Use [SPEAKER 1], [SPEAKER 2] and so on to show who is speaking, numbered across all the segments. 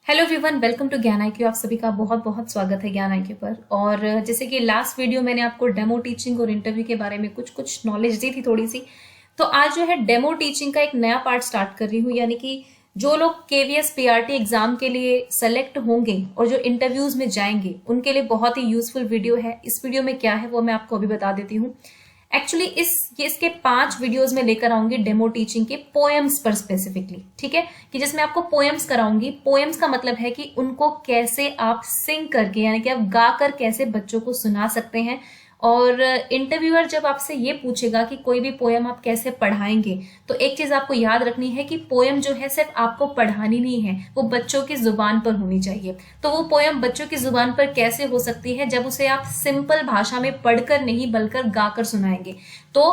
[SPEAKER 1] Hello everyone, welcome to ज्ञान IQ। आप सभी का बहुत बहुत स्वागत है ज्ञान IQ पर। और जैसे कि लास्ट वीडियो मैंने आपको डेमो टीचिंग और इंटरव्यू के बारे में कुछ नॉलेज दी थी थोड़ी सी, तो आज जो है डेमो टीचिंग का एक नया पार्ट स्टार्ट कर रही हूँ। यानी कि जो लोग KVS PRT एग्जाम के लिए सेलेक्ट होंगे और जो इंटरव्यूज में जाएंगे उनके लिए बहुत ही यूजफुल वीडियो है। इस वीडियो में क्या है वो मैं आपको अभी बता देती हूँ। एक्चुअली इसके 5 वीडियोस में लेकर आऊंगी डेमो टीचिंग के पोएम्स पर स्पेसिफिकली, ठीक है, कि जिसमें आपको पोएम्स कराऊंगी। पोएम्स का मतलब है कि उनको कैसे आप सिंग करके यानी कि आप गाकर कैसे बच्चों को सुना सकते हैं। और इंटरव्यूअर जब आपसे ये पूछेगा कि कोई भी पोएम आप कैसे पढ़ाएंगे, तो एक चीज आपको याद रखनी है कि पोएम जो है सिर्फ आपको पढ़ानी नहीं है, वो बच्चों की जुबान पर होनी चाहिए। तो वो पोएम बच्चों की जुबान पर कैसे हो सकती है, जब उसे आप सिंपल भाषा में पढ़कर नहीं बल्कि गाकर सुनाएंगे। तो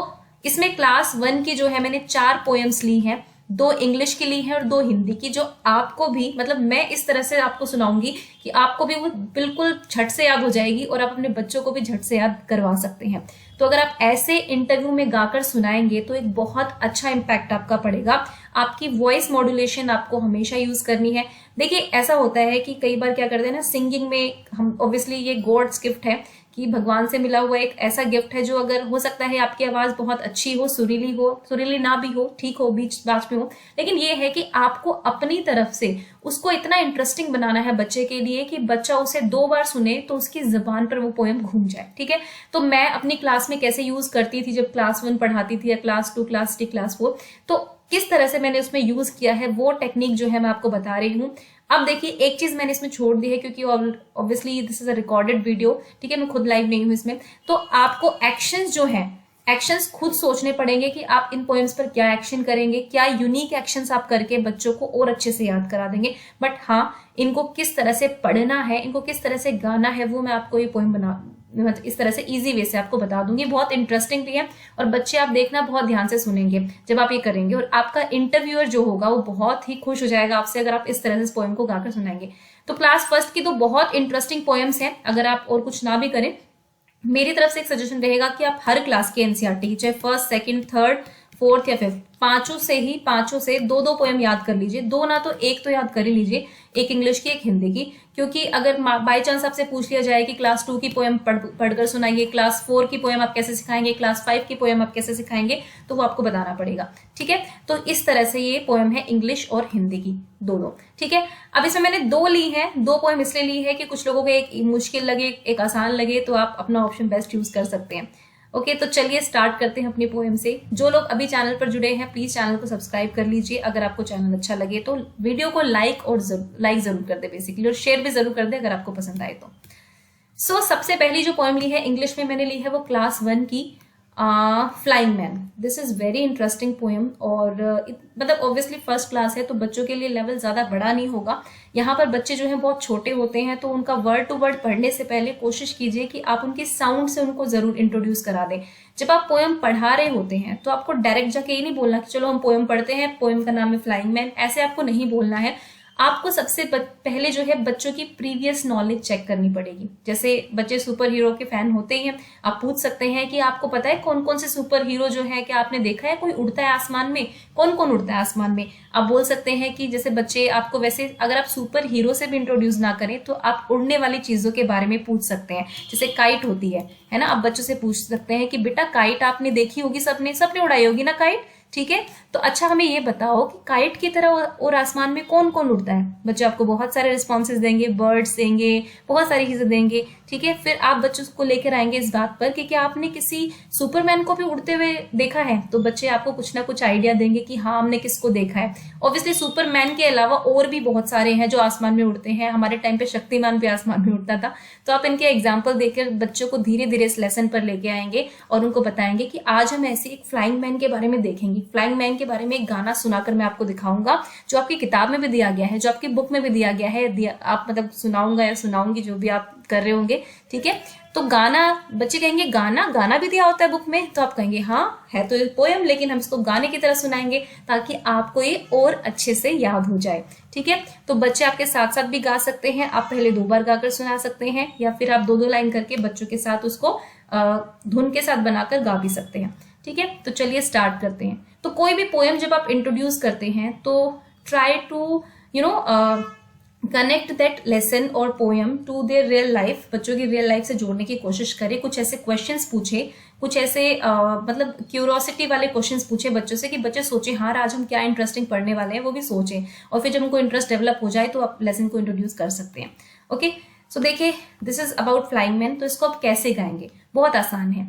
[SPEAKER 1] इसमें क्लास 1 की जो है मैंने 4 पोएम्स ली हैं, 2 इंग्लिश की ली है और 2 हिंदी की, जो आपको भी मतलब मैं इस तरह से आपको सुनाऊंगी कि आपको भी वो बिल्कुल झट से याद हो जाएगी और आप अपने बच्चों को भी झट से याद करवा सकते हैं। तो अगर आप ऐसे इंटरव्यू में गाकर सुनाएंगे तो एक बहुत अच्छा इम्पैक्ट आपका पड़ेगा। आपकी वॉइस मॉड्यूलेशन आपको हमेशा यूज करनी है। देखिए, ऐसा होता है कि कई बार क्या करते हैं ना, सिंगिंग में हम ऑब्वियसली ये गॉड्स गिफ्ट है कि भगवान से मिला हुआ एक ऐसा गिफ्ट है जो अगर हो सकता है आपकी आवाज बहुत अच्छी हो, सुरीली ना भी हो, ठीक हो, बीच बाच में हो, लेकिन ये है कि आपको अपनी तरफ से उसको इतना इंटरेस्टिंग बनाना है बच्चे के लिए कि बच्चा उसे 2 बार सुने तो उसकी जबान पर वो पोएम घूम जाए। ठीक है, तो मैं अपनी क्लास में कैसे यूज करती थी जब क्लास 1 पढ़ाती थी या क्लास 2, क्लास 3, क्लास 4, तो किस तरह से मैंने उसमें यूज किया है वो टेक्निक जो है मैं आपको बता रही हूँ। अब देखिए, एक चीज मैंने इसमें छोड़ दी है क्योंकि obviously this is a recorded video, ठीक है, मैं खुद लाइव नहीं हूं इसमें। तो आपको एक्शंस जो है, एक्शंस खुद सोचने पड़ेंगे कि आप इन पोएम्स पर क्या एक्शन करेंगे, क्या यूनिक एक्शंस आप करके बच्चों को और अच्छे से याद करा देंगे। बट हाँ, इनको किस तरह से पढ़ना है, इनको किस तरह से गाना है, वो मैं आपको ये पोएम मतलब इस तरह से इजी वे से आपको बता दूंगी। बहुत इंटरेस्टिंग भी है और बच्चे आप देखना बहुत ध्यान से सुनेंगे जब आप ये करेंगे, और आपका इंटरव्यूअर जो होगा वो बहुत ही खुश हो जाएगा आपसे अगर आप इस तरह से इस पोएम को गाकर सुनाएंगे। तो क्लास 1 की तो बहुत इंटरेस्टिंग पोएम्स हैं। अगर आप और कुछ ना भी करें, मेरी तरफ से एक सजेशन रहेगा कि आप हर क्लास की NCERT, चाहे 1st, 2nd, 3rd, 4th या 5th, पांचों से 2-2 पोएम याद कर लीजिए। 2 ना तो 1 तो याद कर ही लीजिए, एक इंग्लिश की, एक हिंदी की। क्योंकि अगर बाई चांस आपसे पूछ लिया जाए कि क्लास 2 की पोएम पढ़कर सुनाएंगे, क्लास 4 की पोएम आप कैसे सिखाएंगे, क्लास 5 की पोएम आप कैसे सिखाएंगे, तो वो आपको बताना पड़ेगा। ठीक है, तो इस तरह से ये पोएम है इंग्लिश और हिंदी की, दोनों। ठीक है, अब इसमें मैंने 2 ली है। 2 पोएम इसलिए ली है कि कुछ लोगों को एक मुश्किल लगे, एक आसान लगे, तो आप अपना ऑप्शन बेस्ट यूज कर सकते हैं। ओके, तो चलिए स्टार्ट करते हैं अपनी पोएम से। जो लोग अभी चैनल पर जुड़े हैं प्लीज चैनल को सब्सक्राइब कर लीजिए। अगर आपको चैनल अच्छा लगे तो वीडियो को लाइक जरूर कर दे बेसिकली, और शेयर भी जरूर कर दे अगर आपको पसंद आए तो। सो सबसे पहली जो पोएम ली है इंग्लिश में मैंने ली है वो क्लास 1 की flying man. This is very interesting poem, और मतलब ऑब्वियसली फर्स्ट क्लास है तो बच्चों के लिए लेवल ज्यादा बड़ा नहीं होगा। यहाँ पर बच्चे जो हैं बहुत छोटे होते हैं, तो उनका वर्ड टू वर्ड पढ़ने से पहले कोशिश कीजिए कि आप उनकी साउंड से उनको जरूर इंट्रोड्यूस करा दें। जब आप पोएम पढ़ा रहे होते हैं तो आपको डायरेक्ट जाके ये नहीं बोलना कि चलो हम पोएम पढ़ते हैं, पोएम का नाम है फ्लाइंग मैन, ऐसे आपको नहीं बोलना है। आपको सबसे पहले जो है बच्चों की प्रीवियस नॉलेज चेक करनी पड़ेगी। जैसे बच्चे सुपर हीरो के फैन होते ही हैं, आप पूछ सकते हैं कि आपको पता है कौन कौन से सुपर हीरो जो है, क्या आपने देखा है कोई उड़ता है आसमान में, कौन कौन उड़ता है आसमान में। आप बोल सकते हैं कि जैसे बच्चे आपको, वैसे अगर आप सुपर हीरो से भी इंट्रोड्यूस ना करें तो आप उड़ने वाली चीजों के बारे में पूछ सकते हैं। जैसे काइट होती है ना, आप बच्चों से पूछ सकते हैं कि बेटा काइट आपने देखी होगी, सबने उड़ाई होगी ना काइट, ठीक है, तो अच्छा हमें ये बताओ कि काइट की तरह और आसमान में कौन कौन उड़ता है। बच्चे आपको बहुत सारे रिस्पॉन्सेज देंगे, बर्ड्स देंगे, बहुत सारी चीजें देंगे। ठीक है, फिर आप बच्चों को लेकर आएंगे इस बात पर कि क्या आपने किसी सुपरमैन को भी उड़ते हुए देखा है, तो बच्चे आपको कुछ ना कुछ आइडिया देंगे कि हाँ हमने किसको देखा है। ऑब्वियसली सुपरमैन के अलावा और भी बहुत सारे हैं जो आसमान में उड़ते हैं। हमारे टाइम पे शक्तिमान भी आसमान में उड़ता था। तो आप इनके एग्जाम्पल देकर बच्चों को धीरे धीरे इस लेसन पर लेके आएंगे और उनको बताएंगे कि आज हम ऐसे एक फ्लाइंग मैन के बारे में देखेंगे। फ्लाइंग मैन के बारे में एक गाना सुनाकर मैं आपको दिखाऊंगा, जो आपकी किताब में भी दिया गया है, जो आपकी बुक में भी दिया गया है। आप मतलब सुनाऊंगा या सुनाऊंगी, जो भी आप कर रहे होंगे। ठीक है, तो गाना, बच्चे कहेंगे गाना भी दिया होता है बुक में, तो आप कहेंगे हाँ है तो पोएम, लेकिन हम इसको गाने की तरह सुनाएंगे ताकि आपको ये और अच्छे से याद हो जाए। ठीक है, तो बच्चे आपके साथ साथ भी गा सकते हैं। आप पहले 2 बार गाकर सुना सकते हैं, या फिर आप 2-2 लाइन करके बच्चों के साथ उसको धुन के साथ बनाकर गा भी सकते हैं। ठीक है, तो चलिए स्टार्ट करते हैं। तो कोई भी पोएम जब आप इंट्रोड्यूस करते हैं तो try to connect that lesson और poem to their real life, बच्चों की रियल लाइफ से जोड़ने की कोशिश करें। कुछ ऐसे क्वेश्चंस पूछे, कुछ ऐसे मतलब क्यूरोसिटी वाले क्वेश्चंस पूछे बच्चों से कि बच्चे सोचें हाँ आज हम क्या इंटरेस्टिंग पढ़ने वाले हैं, वो भी सोचें, और फिर जब उनको इंटरेस्ट डेवलप हो जाए तो आप लेसन को इंट्रोड्यूस कर सकते हैं। ओके, सो देखिए this is about flying man. तो इसको आप कैसे गाएंगे, बहुत आसान है।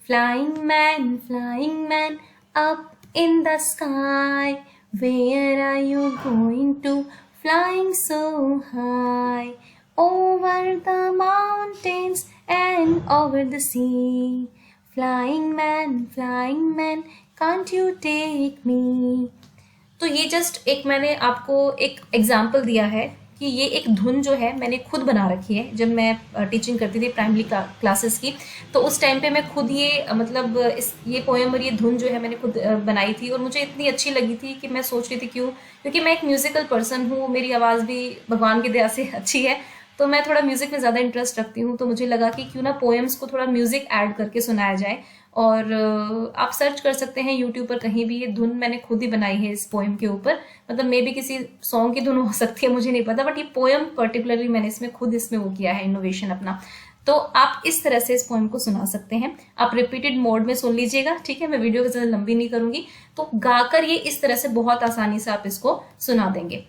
[SPEAKER 1] Flying man up in the sky, where are you going to, flying so high over the mountains and over the sea. Flying man, can't you take me? तो ये जस्ट एक मैंने आपको एक एग्जाम्पल दिया है कि ये एक धुन जो है मैंने खुद बना रखी है। जब मैं टीचिंग करती थी प्राइमरी क्लासेस की, तो उस टाइम पे मैं खुद ये मतलब ये पोएम और ये धुन जो है मैंने खुद बनाई थी, और मुझे इतनी अच्छी लगी थी कि मैं सोच रही थी क्योंकि मैं एक म्यूजिकल पर्सन हूँ, मेरी आवाज़ भी भगवान की दया से अच्छी है, तो मैं थोड़ा म्यूजिक में ज़्यादा इंटरेस्ट रखती हूँ। तो मुझे लगा कि क्यों ना पोएम्स को थोड़ा म्यूजिक ऐड करके सुनाया जाए। और आप सर्च कर सकते हैं यूट्यूब पर कहीं भी, ये धुन मैंने खुद ही बनाई है इस पोएम के ऊपर। मतलब मे भी किसी सॉन्ग की धुन हो सकती है, मुझे नहीं पता, बट ये पोएम पर्टिकुलरली मैंने इसमें खुद वो किया है, इनोवेशन अपना। तो आप इस तरह से इस पोएम को सुना सकते हैं। आप रिपीटेड मोड में सुन लीजिएगा, ठीक है, मैं वीडियो को ज़्यादा लंबी नहीं करूंगी। तो गाकर ये इस तरह से बहुत आसानी से आप इसको सुना देंगे।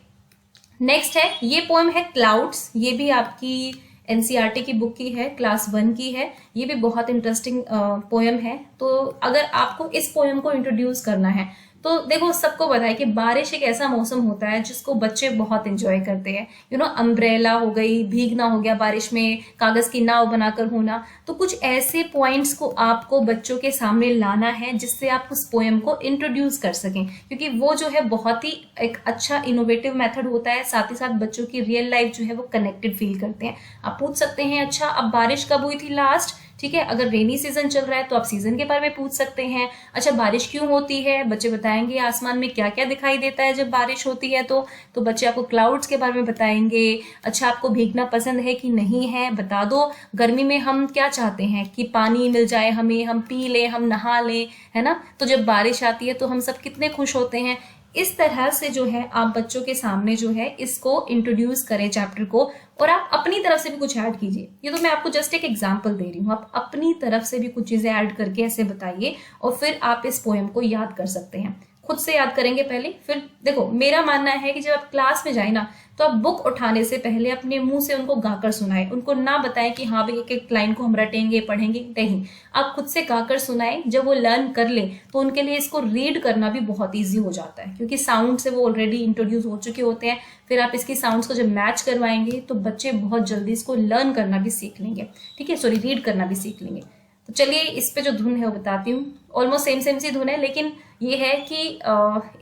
[SPEAKER 1] नेक्स्ट है, ये पोएम है क्लाउड्स। ये भी आपकी एनसीईआरटी की बुक की है, क्लास 1 की है। ये भी बहुत इंटरेस्टिंग पोएम है। तो अगर आपको इस पोएम को इंट्रोड्यूस करना है तो देखो, सबको पता है कि बारिश एक ऐसा मौसम होता है जिसको बच्चे बहुत एंजॉय करते हैं। अम्ब्रेला हो गई, भीगना हो गया बारिश में, कागज की नाव बनाकर होना। तो कुछ ऐसे पॉइंट्स को आपको बच्चों के सामने लाना है जिससे आप उस पोएम को इंट्रोड्यूस कर सकें, क्योंकि वो जो है बहुत ही एक अच्छा इनोवेटिव मेथड होता है। साथ ही साथ बच्चों की रियल लाइफ जो है वो कनेक्टेड फील करते हैं। आप पूछ सकते हैं, अच्छा अब बारिश कब हुई थी लास्ट, ठीक है। अगर रेनी सीजन चल रहा है तो आप सीजन के बारे में पूछ सकते हैं। अच्छा बारिश क्यों होती है, बच्चे बताएंगे आसमान में क्या क्या दिखाई देता है जब बारिश होती है। तो बच्चे आपको क्लाउड्स के बारे में बताएंगे। अच्छा आपको भीगना पसंद है कि नहीं है, बता दो। गर्मी में हम क्या चाहते हैं कि पानी मिल जाए हमें, हम पी लें, हम नहा लें, है ना। तो जब बारिश आती है तो हम सब कितने खुश होते हैं। इस तरह से जो है आप बच्चों के सामने जो है इसको इंट्रोड्यूस करें चैप्टर को, और आप अपनी तरफ से भी कुछ ऐड कीजिए। ये तो मैं आपको जस्ट एक एग्जांपल दे रही हूँ, आप अपनी तरफ से भी कुछ चीजें ऐड करके ऐसे बताइए, और फिर आप इस पोएम को याद कर सकते हैं। खुद से याद करेंगे पहले, फिर देखो मेरा मानना है कि जब आप क्लास में जाए ना, तो आप बुक उठाने से पहले अपने मुंह से उनको गाकर सुनाएं। उनको ना बताएं कि हाँ भाई एक एक लाइन को हम रटेंगे पढ़ेंगे, नहीं, आप खुद से गाकर सुनाएं। जब वो लर्न कर ले तो उनके लिए इसको रीड करना भी बहुत ईजी हो जाता है, क्योंकि साउंड से वो ऑलरेडी इंट्रोड्यूस हो चुके होते हैं। फिर आप इसकी साउंड्स को जब मैच करवाएंगे तो बच्चे बहुत जल्दी इसको लर्न करना भी सीख लेंगे, ठीक है, सॉरी रीड करना भी सीख लेंगे। तो चलिए इस पे जो धुन है वो बताती हूँ। ऑलमोस्ट सेम सी धुन है, लेकिन ये है कि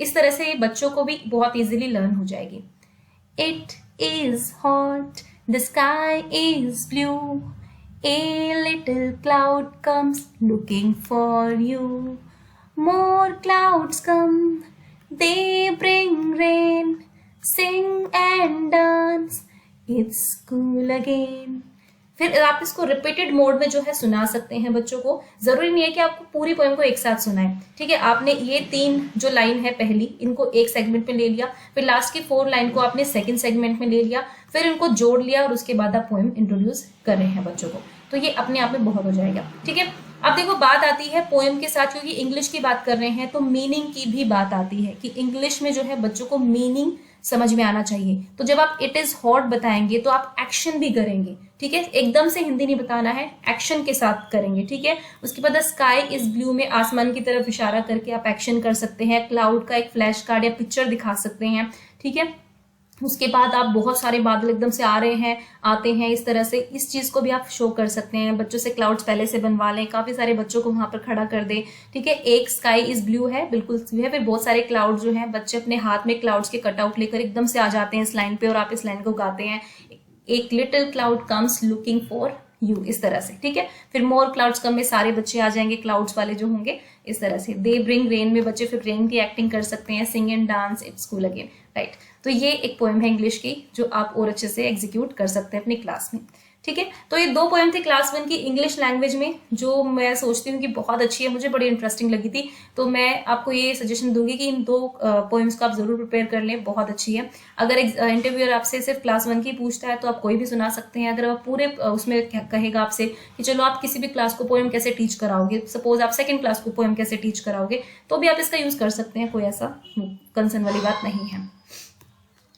[SPEAKER 1] इस तरह से बच्चों को भी बहुत इजीली लर्न हो जाएगी। It is hot, the sky is blue, a little cloud comes looking for you. More clouds come, they bring rain, sing and dance, it's cool again. फिर आप इसको रिपीटेड मोड में जो है सुना सकते हैं बच्चों को। जरूरी नहीं है कि आपको पूरी पोएम को एक साथ सुनाएं, ठीक है। आपने ये 3 जो लाइन है पहली, इनको एक सेगमेंट में ले लिया, फिर लास्ट की 4 लाइन को आपने सेकंड सेगमेंट में ले लिया, फिर इनको जोड़ लिया, और उसके बाद आप पोएम इंट्रोड्यूस कर रहे हैं बच्चों को। तो ये अपने आप में बहुत हो जाएगा, ठीक है। अब देखो बात आती है पोएम के साथ, क्योंकि इंग्लिश की बात कर रहे हैं तो मीनिंग की भी बात आती है कि इंग्लिश में जो है बच्चों को मीनिंग समझ में आना चाहिए। तो जब आप इट इज हॉट बताएंगे तो आप एक्शन भी करेंगे, ठीक है। एकदम से हिंदी नहीं बताना है, एक्शन के साथ करेंगे, ठीक है। उसके बाद स्काई इज ब्लू में आसमान की तरफ इशारा करके आप एक्शन कर सकते हैं। क्लाउड का एक फ्लैश कार्ड या पिक्चर दिखा सकते हैं, ठीक है। उसके बाद आप बहुत सारे बादल एकदम से आ रहे हैं, आते हैं, इस तरह से इस चीज को भी आप शो कर सकते हैं। बच्चों से क्लाउड्स पहले से बनवा लें, काफी सारे बच्चों को वहां पर खड़ा कर दें, ठीक है। एक स्काई इज ब्लू है, बिल्कुल है, फिर बहुत सारे क्लाउड जो है, बच्चे अपने हाथ में क्लाउड्स के कटआउट लेकर एकदम से आ जाते हैं इस लाइन पे, और आप इस लाइन को गाते हैं, एक little cloud comes looking for you, इस तरह से, ठीक है। फिर मोर क्लाउड्स कम में सारे बच्चे आ जाएंगे, क्लाउड्स वाले जो होंगे, इस तरह से। दे ब्रिंग रेन में बच्चे फिर रेन की एक्टिंग कर सकते हैं। Sing and dance, it's cool again, right. तो ये एक पोएम है इंग्लिश की जो आप और अच्छे से एग्जीक्यूट कर सकते हैं अपनी क्लास में। ठीक है। तो ये 2 पोएम थे क्लास 1 की इंग्लिश लैंग्वेज में, जो मैं सोचती हूँ कि बहुत अच्छी है, मुझे बड़ी इंटरेस्टिंग लगी थी। तो मैं आपको ये सजेशन दूंगी कि इन 2 पोएम्स को आप जरूर प्रिपेयर कर लें, बहुत अच्छी है। अगर इंटरव्यूअर आपसे सिर्फ क्लास 1 की पूछता है तो आप कोई भी सुना सकते हैं। अगर आप पूरे उसमें कहेगा आपसे कि चलो आप किसी भी क्लास को पोएम कैसे टीच कराओगे, सपोज आप 2nd क्लास को पोएम कैसे टीच कराओगे, तो भी आप इसका यूज कर सकते हैं, कोई ऐसा कंसर्न वाली बात नहीं है।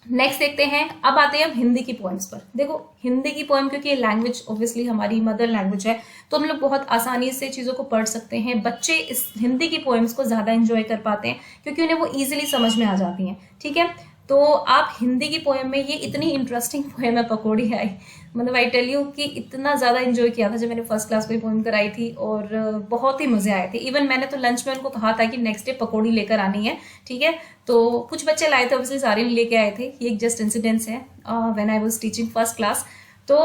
[SPEAKER 1] नेक्स्ट देखते हैं, अब आते हैं हम हिंदी की पोएम्स पर। देखो हिंदी की पोएम, क्योंकि ये लैंग्वेज ऑब्वियसली हमारी मदर लैंग्वेज है, तो हम लोग बहुत आसानी से चीज़ों को पढ़ सकते हैं। बच्चे इस हिंदी की पोएम्स को ज़्यादा एंजॉय कर पाते हैं क्योंकि उन्हें वो ईजिली समझ में आ जाती हैं। ठीक है, तो आप हिंदी की पोएम में, ये इतनी इंटरेस्टिंग पोएम है पकौड़ी आई, मतलब आई टेल यू कि इतना ज़्यादा एंजॉय किया था जब मैंने फर्स्ट क्लास में पोएम कराई थी, और बहुत ही मज़े आए थे। इवन मैंने तो लंच में उनको कहा था कि नेक्स्ट डे पकौड़ी लेकर आनी है। ठीक है, तो कुछ बच्चे लाए थे, ऑब्वियसली सारे लेके आए थे। ये एक जस्ट इंसिडेंस है when I was teaching first class. तो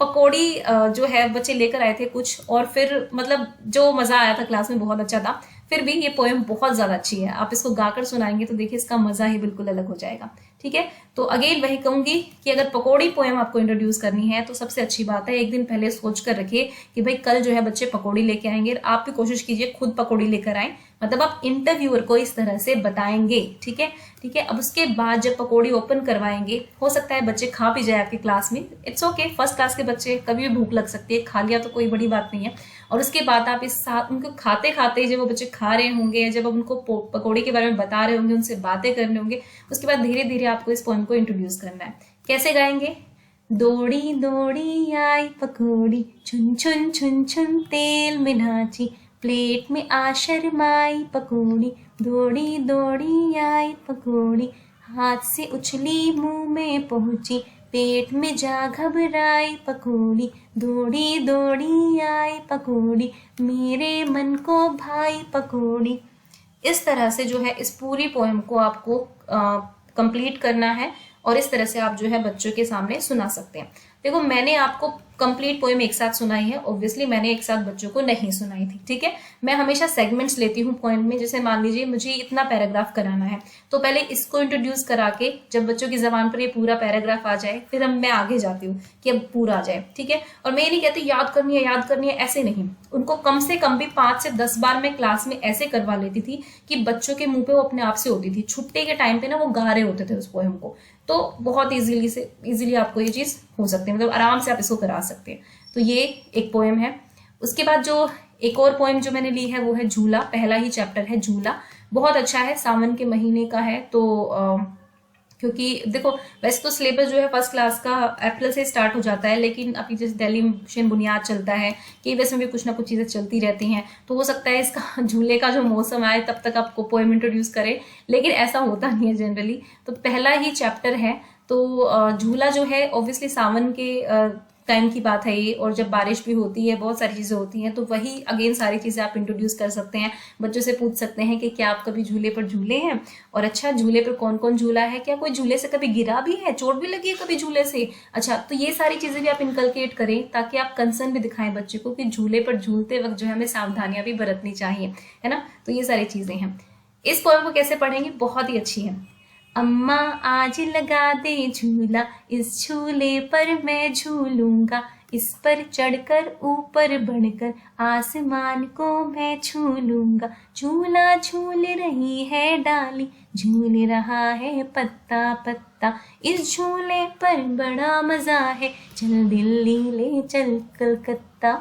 [SPEAKER 1] पकौड़ी जो है बच्चे लेकर आए थे कुछ, और फिर मतलब जो मज़ा आया था क्लास में बहुत अच्छा था। फिर भी ये पोएम बहुत ज़्यादा अच्छी है, आप इसको गाकर सुनाएंगे तो देखिए इसका मज़ा ही बिल्कुल अलग हो जाएगा। ठीक है, तो अगेन वही कहूंगी कि अगर पकौड़ी पोएम आपको इंट्रोड्यूस करनी है तो सबसे अच्छी बात है एक दिन पहले सोच कर रखिए कि भाई कल जो है बच्चे पकौड़ी लेके आएंगे, आप भी कोशिश कीजिए खुद पकौड़ी लेकर आए, मतलब आप इंटरव्यूअर को इस तरह से बताएंगे। ठीक है, ठीक है। अब उसके बाद जब पकौड़ी ओपन करवाएंगे, हो सकता है बच्चे खा भी जाए आपकी क्लास में, इट्स ओके, फर्स्ट क्लास के बच्चे कभी भी भूख लग सकती है, खा लिया तो कोई बड़ी बात नहीं है। और उसके बाद आप इस साथ उनको खाते खाते, जब वो बच्चे खा रहे होंगे, जब आप उनको पकौड़ी के बारे में बता रहे होंगे, उनसे बातें करने होंगे, उसके बाद धीरे धीरे आपको इस पोएम को इंट्रोड्यूस करना है। कैसे गाएंगे? दौड़ी दौड़ी आई पकौड़ी, छुन छुन छुन छुन तेल में नाची, प्लेट में आ शर्माई पकौड़ी, दौड़ी दौड़ी आई पकौड़ी, हाथ से उछली मुंह में पहुंची, पेट में जा घबराई पकौड़ी, दौड़ी दौड़ी आई पकौड़ी, मेरे मन को भाई पकौड़ी। इस तरह से जो है इस पूरी पोएम को आपको कंप्लीट करना है, और इस तरह से आप जो है बच्चों के सामने सुना सकते हैं। देखो मैंने आपको कंप्लीट पोएम एक साथ सुनाई है, ऑब्वियसली मैंने एक साथ बच्चों को नहीं सुनाई थी। ठीक है, मैं हमेशा सेगमेंट्स लेती हूँ पोएम में। जैसे मान लीजिए मुझे इतना पैराग्राफ कराना है, तो पहले इसको इंट्रोड्यूस करा के जब बच्चों की जबान पर ये पूरा पैराग्राफ आ जाए, फिर मैं आगे जाती हूँ कि अब पूरा आ जाए। ठीक है, और मैं ये नहीं कहती याद करनी है, ऐसे नहीं। उनको कम से कम भी 5 से 10 बार मैं क्लास में ऐसे करवा लेती थी कि बच्चों के मुंह पे वो अपने आप से होती थी। छुट्टे के टाइम पे ना वो गा रहे होते थे उस पोएम को, तो बहुत इजीली आपको ये चीज हो सकती है, मतलब आराम से आप इसको करा सकते हैं। तो ये एक पोएम है। उसके बाद जो एक और पोएम जो मैंने ली है वो है झूला। पहला ही चैप्टर है झूला, बहुत अच्छा है, सावन के महीने का है। तो क्योंकि देखो वैसे तो सिलेबस जो है फर्स्ट क्लास का अप्रैल से स्टार्ट हो जाता है, लेकिन अभी जैसे दिल्ली मिशन बुनियाद चलता है कि वैसे में भी कुछ ना कुछ चीज़ें चलती रहती हैं, तो हो सकता है इसका झूले का जो मौसम आए तब तक आपको पोएम इंट्रोड्यूस करे, लेकिन ऐसा होता नहीं है जनरली। तो पहला ही चैप्टर है। तो झूला जो है ऑब्वियसली सावन के टाइम की बात है ये, और जब बारिश भी होती है, बहुत सारी चीज़ें होती हैं, तो वही अगेन सारी चीज़ें आप इंट्रोड्यूस कर सकते हैं। बच्चों से पूछ सकते हैं कि क्या आप कभी झूले पर झूले हैं, और अच्छा झूले पर कौन कौन झूला है, क्या कोई झूले से कभी गिरा भी है, चोट भी लगी है कभी झूले से। अच्छा, तो ये सारी चीज़ें भी आप इनकलकेट करें ताकि आप कंसर्न भी दिखाएं बच्चे को कि झूले पर झूलते वक्त जो है हमें सावधानियां भी बरतनी चाहिए, है ना। तो ये सारी चीज़ें हैं। इस पोएम को कैसे पढ़ेंगे, बहुत ही अच्छी है। अम्मा आज लगा दे झूला, इस झूले पर मैं झूलूंगा, इस पर चढ़कर ऊपर बढ़कर आसमान को मैं छू लूंगा, झूला झूल रही है डाली, झूल रहा है पत्ता पत्ता, इस झूले पर बड़ा मजा है, चल दिल्ली ले चल कलकत्ता।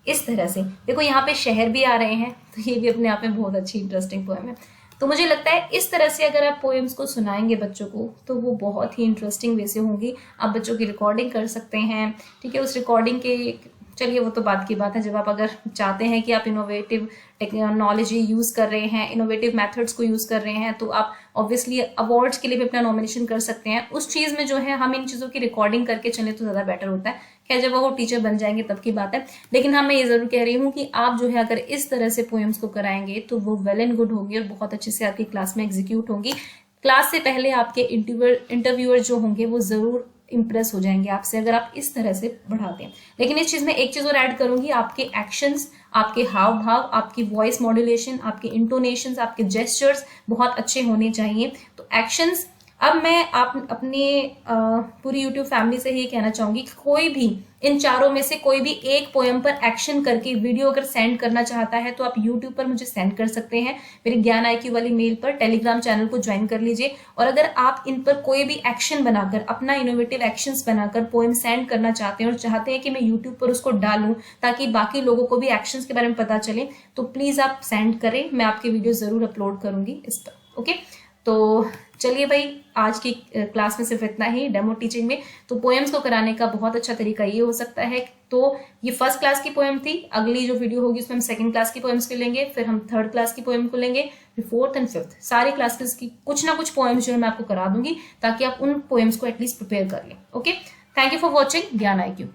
[SPEAKER 1] इस तरह से देखो यहाँ पे शहर भी आ रहे हैं, तो ये भी अपने आप में बहुत अच्छी इंटरेस्टिंग पोएम है। तो मुझे लगता है इस तरह से अगर आप पोएम्स को सुनाएंगे बच्चों को तो वो बहुत ही इंटरेस्टिंग वे से होंगी। आप बच्चों की रिकॉर्डिंग कर सकते हैं। ठीक है, उस रिकॉर्डिंग के, चलिए वो तो बात की बात है, जब आप अगर चाहते हैं कि आप इनोवेटिव टेक्नोलॉजी यूज़ कर रहे हैं, इनोवेटिव मेथड्स को यूज़ कर रहे हैं, तो आप ऑब्वियसली अवार्ड्स के लिए भी अपना नॉमिनेशन कर सकते हैं। उस चीज़ में जो है हम इन चीज़ों की रिकॉर्डिंग करके चलें तो ज़्यादा बेटर होता है। खैर जब वो टीचर बन जाएंगे तब की बात है, लेकिन हाँ मैं ये जरूर कह रही हूँ कि आप जो है अगर इस तरह से पोएम्स को कराएंगे तो वो वेल एंड गुड होगी और बहुत अच्छे से आपकी क्लास में एग्जीक्यूट होंगी। क्लास से पहले आपके इंटरव्यूअर जो होंगे वो जरूर इंप्रेस हो जाएंगे आपसे अगर आप इस तरह से बढ़ाते हैं। लेकिन इस चीज में एक चीज और ऐड करूंगी, आपके एक्शंस, आपके हाव भाव, आपकी वॉइस मॉड्यूलेशन, आपके इंटोनेशंस, आपके जेस्चर्स बहुत अच्छे होने चाहिए। तो एक्शंस अब मैं आप अपने पूरी यूट्यूब फैमिली से ये कहना चाहूंगी कि कोई भी इन चारों में से कोई भी एक पोएम पर एक्शन करके वीडियो अगर सेंड करना चाहता है तो आप यूट्यूब पर मुझे सेंड कर सकते हैं, मेरे ज्ञान IQ वाली मेल पर। टेलीग्राम चैनल को ज्वाइन कर लीजिए, और अगर आप इन पर कोई भी एक्शन बनाकर, अपना इनोवेटिव एक्शंस बनाकर पोएम सेंड करना चाहते हैं और चाहते हैं कि मैं यूट्यूब पर उसको डालूं ताकि बाकी लोगों को भी एक्शंस के बारे में पता चले, तो प्लीज आप सेंड करें, मैं आपकी वीडियो जरूर अपलोड करूंगी इस पर। ओके, तो चलिए भाई, आज की क्लास में सिर्फ इतना ही डेमो टीचिंग में। तो पोएम्स को कराने का बहुत अच्छा तरीका ये हो सकता है, तो ये फर्स्ट क्लास की पोएम थी, अगली जो वीडियो होगी उसमें हम सेकंड क्लास की पोएम्स को लेंगे, फिर हम थर्ड क्लास की पोएम को लेंगे, फिर फोर्थ एंड फिफ्थ, सारी क्लासेस की कुछ ना कुछ पोएम्स जो है मैं आपको करा दूंगी ताकि आप उन पोएम्स को एटलीस्ट प्रिपेयर कर लें। Okay, thank you for watching ज्ञान IQ।